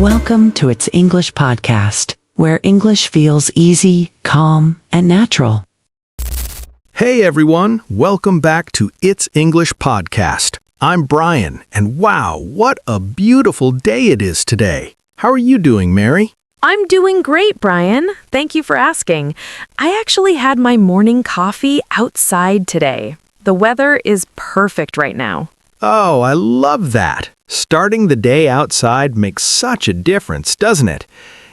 Welcome to It's English Podcast, where English feels easy, calm, and natural. Hey everyone, welcome back to It's English Podcast. I'm Brian, and wow, what a beautiful day it is today. How are you doing, Mary? I'm doing great, Brian. Thank you for asking. I actually had my morning coffee outside today. The weather is perfect right now. Oh, I love that. Starting the day outside makes such a difference, doesn't it?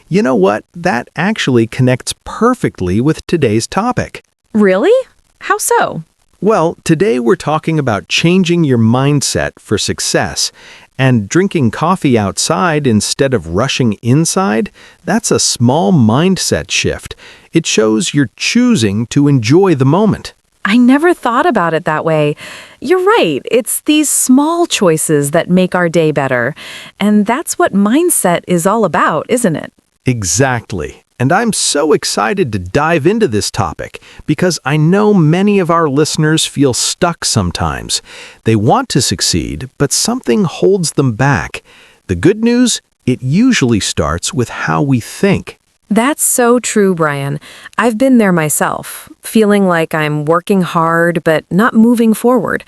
You know what? That actually connects perfectly with today's topic. Really? How so? Well, today we're talking about changing your mindset for success. And drinking coffee outside instead of rushing inside, that's a small mindset shift. It shows you're choosing to enjoy the moment. I never thought about it that way. You're right. It's these small choices that make our day better. And that's what mindset is all about, isn't it? Exactly. And I'm so excited to dive into this topic because I know many of our listeners feel stuck sometimes. They want to succeed, but something holds them back. The good news? It usually starts with how we think. That's so true, Brian. I've been there myself, feeling like I'm working hard but not moving forward.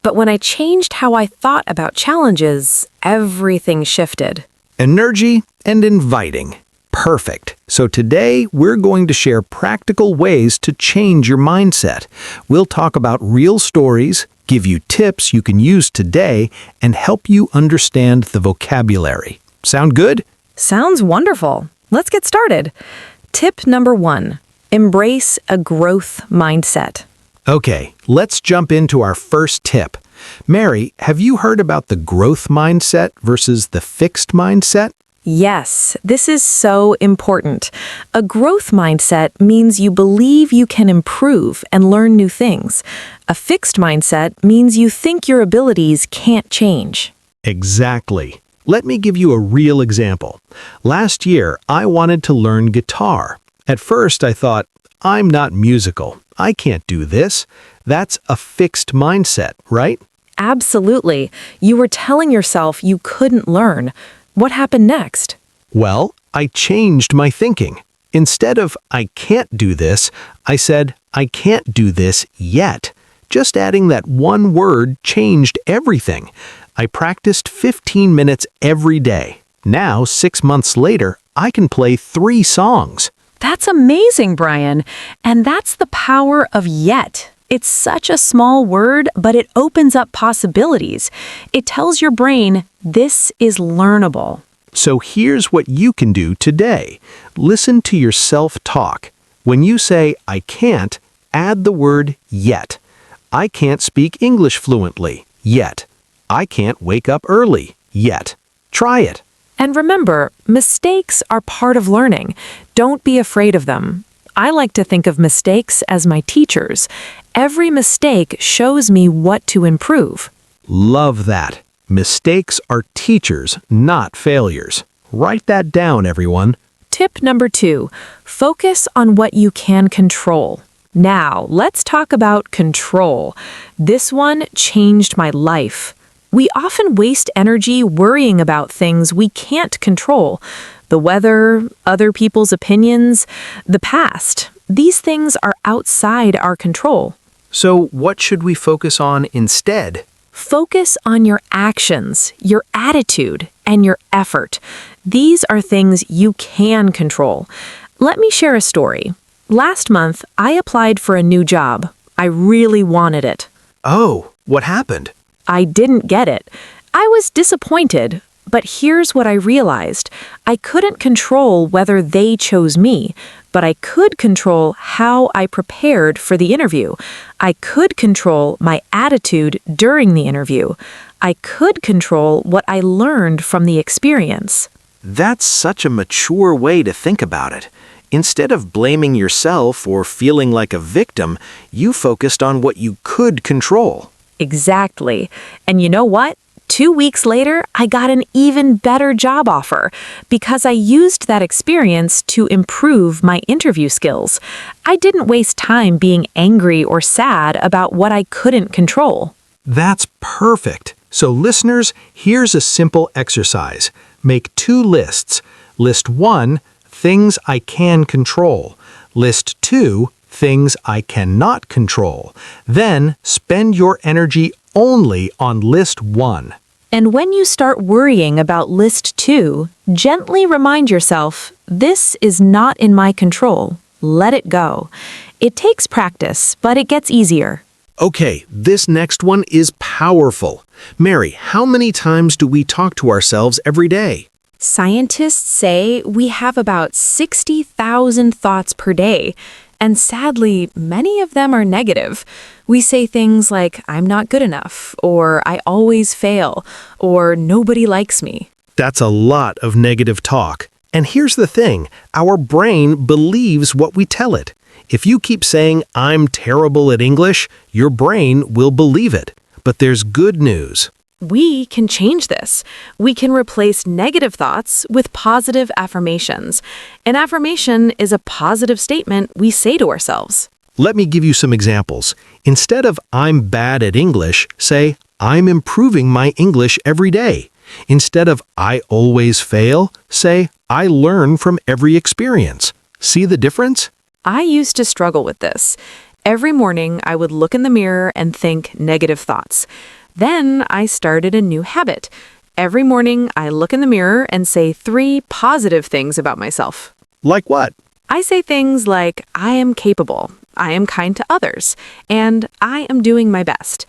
But when I changed how I thought about challenges, everything shifted. Energy and inviting. Perfect. So today, we're going to share practical ways to change your mindset. We'll talk about real stories, give you tips you can use today, and help you understand the vocabulary. Sound good? Sounds wonderful. Let's get started. Tip number 1, embrace a growth mindset. Okay, let's jump into our first tip. Mary, have you heard about the growth mindset versus the fixed mindset? Yes, this is so important. A growth mindset means you believe you can improve and learn new things. A fixed mindset means you think your abilities can't change. Exactly. Let me give you a real example. Last year, I wanted to learn guitar. At first, I thought, I'm not musical. I can't do this. That's a fixed mindset, right? Absolutely. You were telling yourself you couldn't learn. What happened next? Well, I changed my thinking. Instead of, I can't do this, I said, I can't do this yet. Just adding that one word changed everything. I practiced 15 minutes every day. Now, 6 months later, I can play 3 songs. That's amazing, Brian. And that's the power of yet. It's such a small word, but it opens up possibilities. It tells your brain, this is learnable. So here's what you can do today. Listen to your self-talk. When you say, I can't, add the word yet. I can't speak English fluently yet. I can't wake up early yet. Try it. And remember, mistakes are part of learning. Don't be afraid of them. I like to think of mistakes as my teachers. Every mistake shows me what to improve. Love that. Mistakes are teachers, not failures. Write that down, everyone. Tip number 2, focus on what you can control. Now, let's talk about control. This one changed my life. We often waste energy worrying about things we can't control. The weather, other people's opinions, the past. These things are outside our control. So what should we focus on instead? Focus on your actions, your attitude, and your effort. These are things you can control. Let me share a story. Last month, I applied for a new job. I really wanted it. Oh, what happened? I didn't get it. I was disappointed, but here's what I realized. I couldn't control whether they chose me, but I could control how I prepared for the interview. I could control my attitude during the interview. I could control what I learned from the experience. That's such a mature way to think about it. Instead of blaming yourself or feeling like a victim, you focused on what you could control. Exactly. And you know what? 2 weeks later, I got an even better job offer because I used that experience to improve my interview skills. I didn't waste time being angry or sad about what I couldn't control. That's perfect. So listeners, here's a simple exercise. Make 2 lists. List 1, things I can control. List 2, things I cannot control. Then spend your energy only on list 1. And when you start worrying about list 2, gently remind yourself, this is not in my control. Let it go. It takes practice, but it gets easier. Okay, this next one is powerful. Mary, how many times do we talk to ourselves every day? Scientists say we have about 60,000 thoughts per day, and sadly, many of them are negative. We say things like, I'm not good enough, or I always fail, or nobody likes me. That's a lot of negative talk. And here's the thing, our brain believes what we tell it. If you keep saying, I'm terrible at English, your brain will believe it. But there's good news. We can change this. We can replace negative thoughts with positive affirmations. An affirmation is a positive statement we say to ourselves. Let me give you some examples. Instead of I'm bad at English, say I'm improving my English every day. Instead of I always fail, say I learn from every experience. See the difference? I used to struggle with this. Every morning, I would look in the mirror and think negative thoughts. Then I started a new habit. Every morning, I look in the mirror and say 3 positive things about myself. Like what? I say things like, I am capable, I am kind to others, and I am doing my best.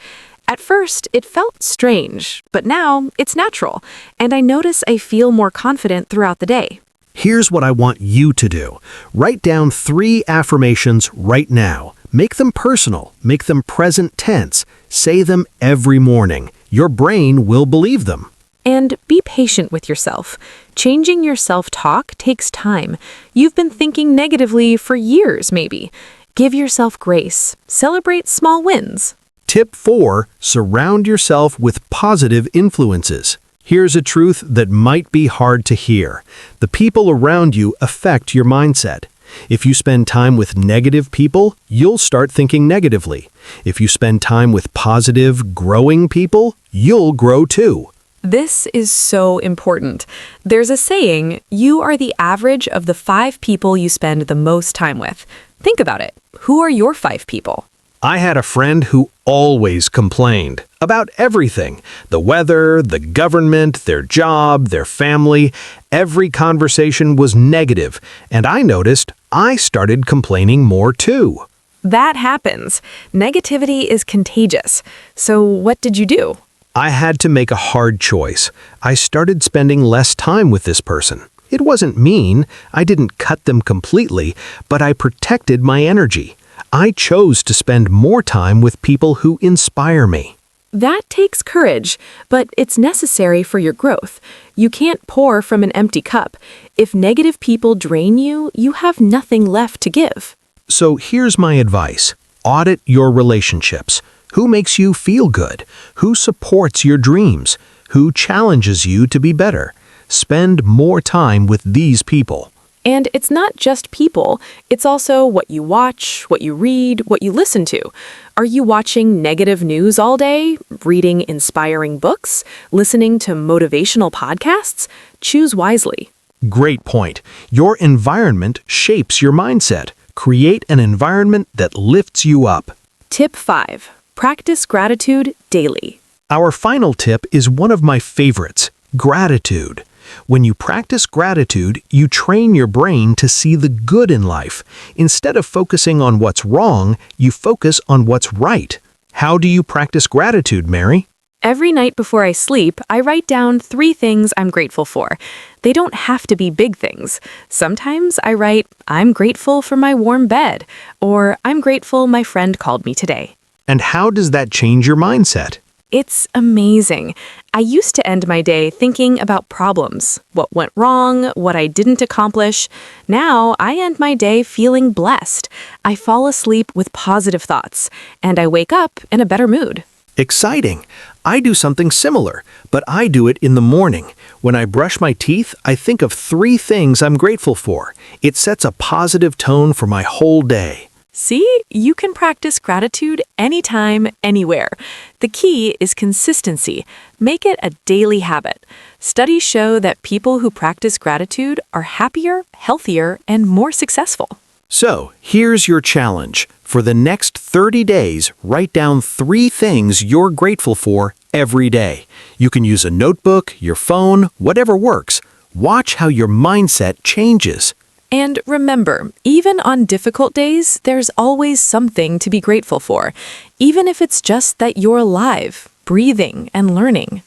At first, it felt strange, but now it's natural, and I notice I feel more confident throughout the day. Here's what I want you to do. Write down 3 affirmations right now. Make them personal. Make them present tense. Say them every morning. Your brain will believe them. And be patient with yourself. Changing your self-talk takes time. You've been thinking negatively for years, maybe. Give yourself grace. Celebrate small wins. Tip 4, surround yourself with positive influences. Here's a truth that might be hard to hear. The people around you affect your mindset. If you spend time with negative people, you'll start thinking negatively. If you spend time with positive, growing people, you'll grow too. This is so important. There's a saying, you are the average of the 5 people you spend the most time with. Think about it. Who are your 5 people? I had a friend who always complained about everything. The weather, the government, their job, their family. Every conversation was negative, and I noticed I started complaining more too. That happens. Negativity is contagious. So what did you do? I had to make a hard choice. I started spending less time with this person. It wasn't mean. I didn't cut them completely, but I protected my energy. I chose to spend more time with people who inspire me. That takes courage, but it's necessary for your growth. You can't pour from an empty cup. If negative people drain you, you have nothing left to give. So here's my advice. Audit your relationships. Who makes you feel good? Who supports your dreams? Who challenges you to be better? Spend more time with these people. And it's not just people, it's also what you watch, what you read, what you listen to. Are you watching negative news all day, reading inspiring books, listening to motivational podcasts? Choose wisely. Great point. Your environment shapes your mindset. Create an environment that lifts you up. Tip 5. Practice gratitude daily. Our final tip is one of my favorites, gratitude. When you practice gratitude, you train your brain to see the good in life. Instead of focusing on what's wrong, you focus on what's right. How do you practice gratitude, Mary? Every night before I sleep, I write down 3 things I'm grateful for. They don't have to be big things. Sometimes I write, I'm grateful for my warm bed, or I'm grateful my friend called me today. And how does that change your mindset? It's amazing. I used to end my day thinking about problems, what went wrong, what I didn't accomplish. Now I end my day feeling blessed. I fall asleep with positive thoughts, and I wake up in a better mood. Exciting! I do something similar, but I do it in the morning. When I brush my teeth, I think of 3 things I'm grateful for. It sets a positive tone for my whole day. See, you can practice gratitude anytime, anywhere. The key is consistency. Make it a daily habit. Studies show that people who practice gratitude are happier, healthier, and more successful. So, here's your challenge. For the next 30 days, write down 3 things you're grateful for every day. You can use a notebook, your phone, whatever works. Watch how your mindset changes. And remember, even on difficult days, there's always something to be grateful for, even if it's just that you're alive, breathing, and learning.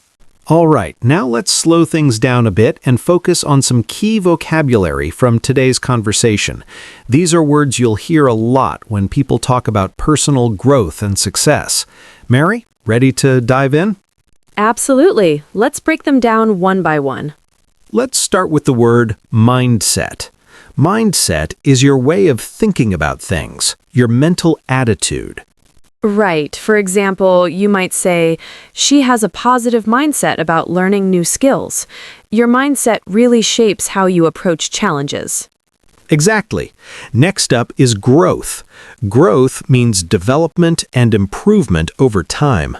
All right, now let's slow things down a bit and focus on some key vocabulary from today's conversation. These are words you'll hear a lot when people talk about personal growth and success. Mary, ready to dive in? Absolutely. Let's break them down one by one. Let's start with the word mindset. Mindset is your way of thinking about things, your mental attitude. Right. For example, you might say, she has a positive mindset about learning new skills. Your mindset really shapes how you approach challenges. Exactly. Next up is growth. Growth means development and improvement over time.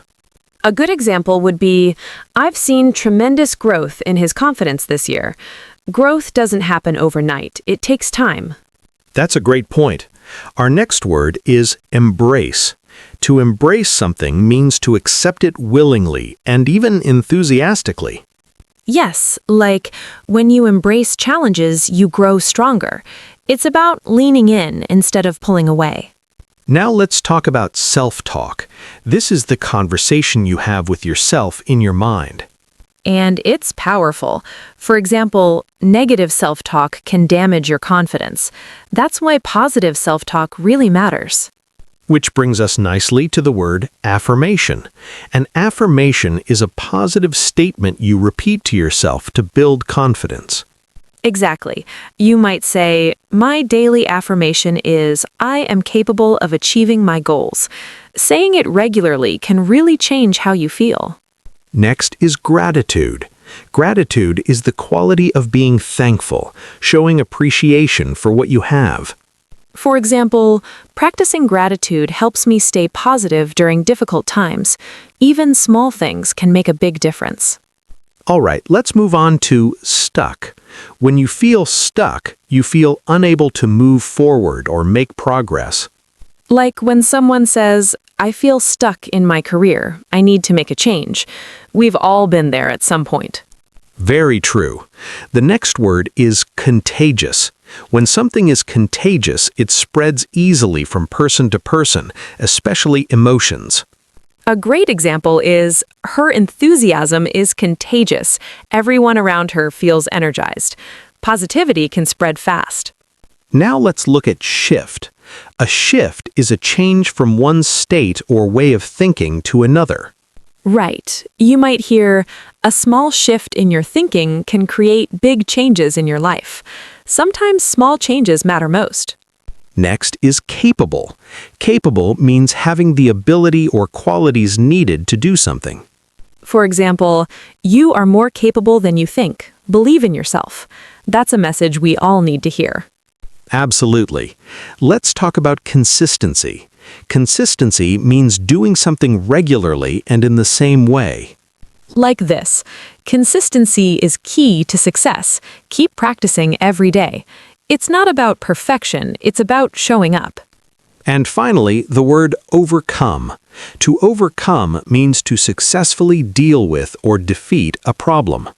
A good example would be, I've seen tremendous growth in his confidence this year. Growth doesn't happen overnight. It takes time. That's a great point. Our next word is embrace. To embrace something means to accept it willingly and even enthusiastically. Yes, like when you embrace challenges, you grow stronger. It's about leaning in instead of pulling away. Now let's talk about self-talk. This is the conversation you have with yourself in your mind. And it's powerful. For example, negative self-talk can damage your confidence. That's why positive self-talk really matters. Which brings us nicely to the word affirmation. An affirmation is a positive statement you repeat to yourself to build confidence. Exactly. You might say, my daily affirmation is, I am capable of achieving my goals. Saying it regularly can really change how you feel. Next is gratitude. Gratitude is the quality of being thankful, showing appreciation for what you have. For example, practicing gratitude helps me stay positive during difficult times. Even small things can make a big difference. All right, let's move on to stuck. When you feel stuck, you feel unable to move forward or make progress. Like when someone says, I feel stuck in my career. I need to make a change. We've all been there at some point. Very true. The next word is contagious. When something is contagious, it spreads easily from person to person, especially emotions. A great example is, her enthusiasm is contagious. Everyone around her feels energized. Positivity can spread fast. Now let's look at shift. A shift is a change from one state or way of thinking to another. Right. You might hear, a small shift in your thinking can create big changes in your life. Sometimes small changes matter most. Next is capable. Capable means having the ability or qualities needed to do something. For example, you are more capable than you think. Believe in yourself. That's a message we all need to hear. Absolutely. Let's talk about consistency. Consistency means doing something regularly and in the same way. Like this, consistency is key to success. Keep practicing every day. It's not about perfection, it's about showing up. And finally, the word overcome. To overcome means to successfully deal with or defeat a problem.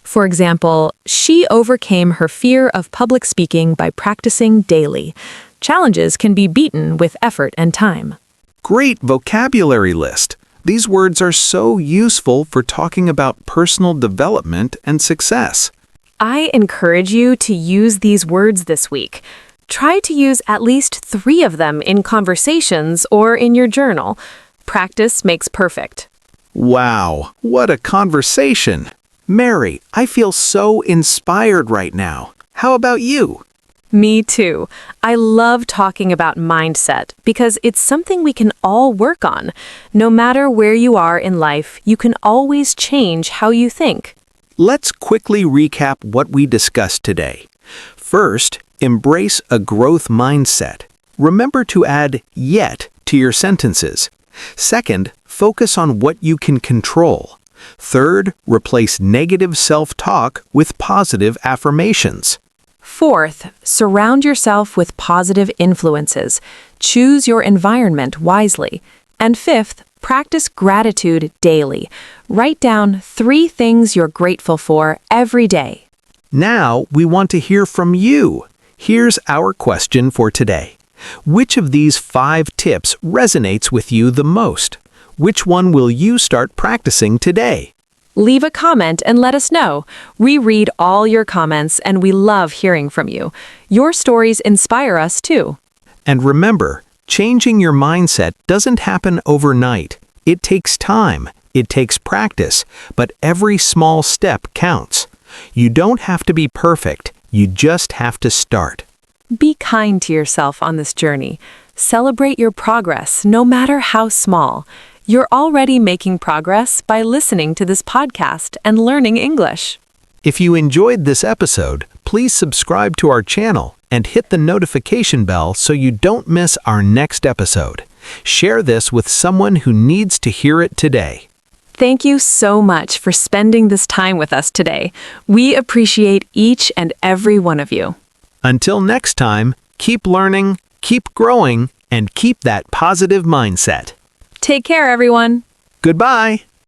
For example, she overcame her fear of public speaking by practicing daily. Challenges can be beaten with effort and time. Great vocabulary list. These words are so useful for talking about personal development and success. I encourage you to use these words this week. Try to use at least 3 of them in conversations or in your journal. Practice makes perfect. Wow, what a conversation! Mary, I feel so inspired right now. How about you? Me too. I love talking about mindset because it's something we can all work on. No matter where you are in life, you can always change how you think. Let's quickly recap what we discussed today. First, embrace a growth mindset. Remember to add yet to your sentences. Second, focus on what you can control. Third, replace negative self-talk with positive affirmations. Fourth, surround yourself with positive influences. Choose your environment wisely. And fifth, practice gratitude daily. Write down 3 things you're grateful for every day. Now, we want to hear from you. Here's our question for today. Which of these 5 tips resonates with you the most? Which one will you start practicing today? Leave a comment and let us know. We read all your comments and we love hearing from you. Your stories inspire us too. And remember, changing your mindset doesn't happen overnight. It takes time, it takes practice, but every small step counts. You don't have to be perfect, you just have to start. Be kind to yourself on this journey. Celebrate your progress, no matter how small. You're already making progress by listening to this podcast and learning English. If you enjoyed this episode, please subscribe to our channel and hit the notification bell so you don't miss our next episode. Share this with someone who needs to hear it today. Thank you so much for spending this time with us today. We appreciate each and every one of you. Until next time, keep learning, keep growing, and keep that positive mindset. Take care, everyone. Goodbye.